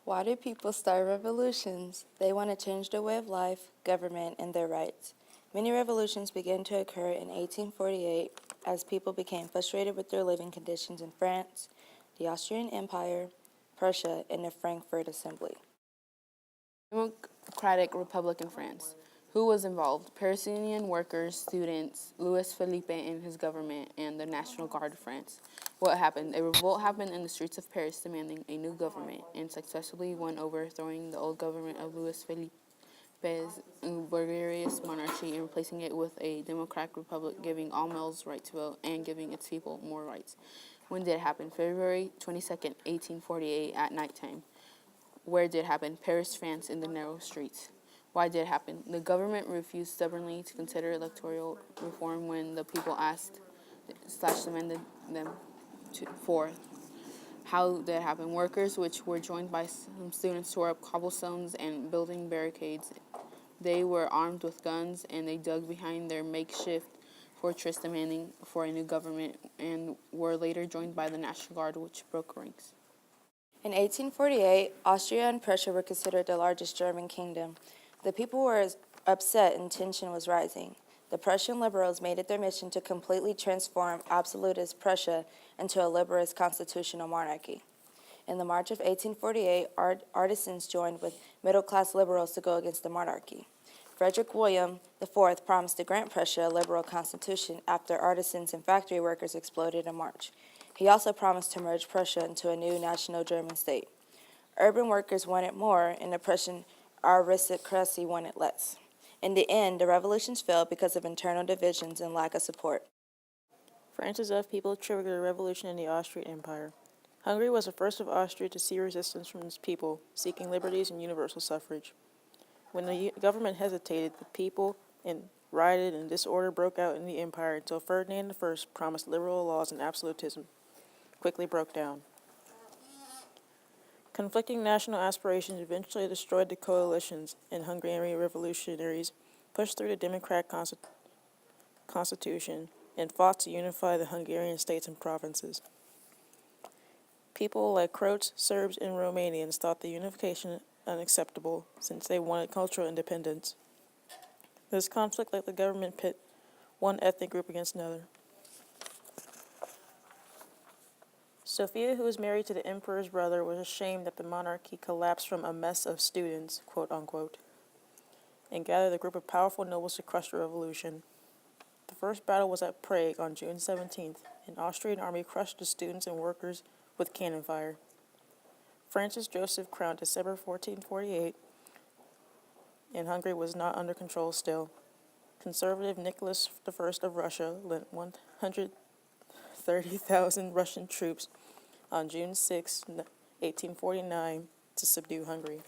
Why do people start revolutions? They want to change their way of life, government, and their rights. Many revolutions began to occur in 1848 as people became frustrated with their living conditions in France, the Austrian Empire, Prussia, and the Frankfurt Assembly. Democratic Republic in France. Who was involved? Parisian workers, students, Louis Philippe and his government, and the National Guard of France. What happened? A revolt happened in the streets of Paris demanding a new government and successfully won overthrowing the old government of Louis Philippe's Bulgarian monarchy and replacing it with a democratic republic, giving all males right to vote and giving its people more rights. When did it happen? February 22nd, 1848 at nighttime. Where did it happen? Paris, France, in the narrow streets. Why did it happen? The government refused stubbornly to consider electoral reform when the people asked / demanded them for. How did it happen? Workers, which were joined by some students, tore up cobblestones and building barricades. They were armed with guns and they dug behind their makeshift fortress demanding for a new government and were later joined by the National Guard, which broke ranks. In 1848, Austria and Prussia were considered the largest German kingdom. The people were upset and tension was rising. The Prussian liberals made it their mission to completely transform absolutist Prussia into a liberalist constitutional monarchy. In the March of 1848, artisans joined with middle-class liberals to go against the monarchy. Frederick William IV promised to grant Prussia a liberal constitution after artisans and factory workers exploded in March. He also promised to merge Prussia into a new national German state. Urban workers wanted more, and the Prussian aristocracy wanted less. In the end, the revolutions failed because of internal divisions and lack of support. France's of people triggered a revolution in the Austrian Empire. Hungary was the first of Austria to see resistance from its people, seeking liberties and universal suffrage. When the government hesitated, the people rioted and disorder broke out in the empire until Ferdinand I promised liberal laws and absolutism quickly broke down. Conflicting national aspirations eventually destroyed the coalitions, and Hungarian revolutionaries pushed through the democratic constitution and fought to unify the Hungarian states and provinces. People like Croats, Serbs, and Romanians thought the unification unacceptable since they wanted cultural independence. This conflict let the government pit one ethnic group against another. Sophia, who was married to the emperor's brother, was ashamed that the monarchy collapsed from a mess of students, quote unquote, and gathered a group of powerful nobles to crush the revolution. The first battle was at Prague on June 17th. An Austrian army crushed the students and workers with cannon fire. Francis Joseph crowned December 1448, and Hungary was not under control still. Conservative Nicholas I of Russia lent 130,000 Russian troops on June 6, 1849, to subdue Hungary.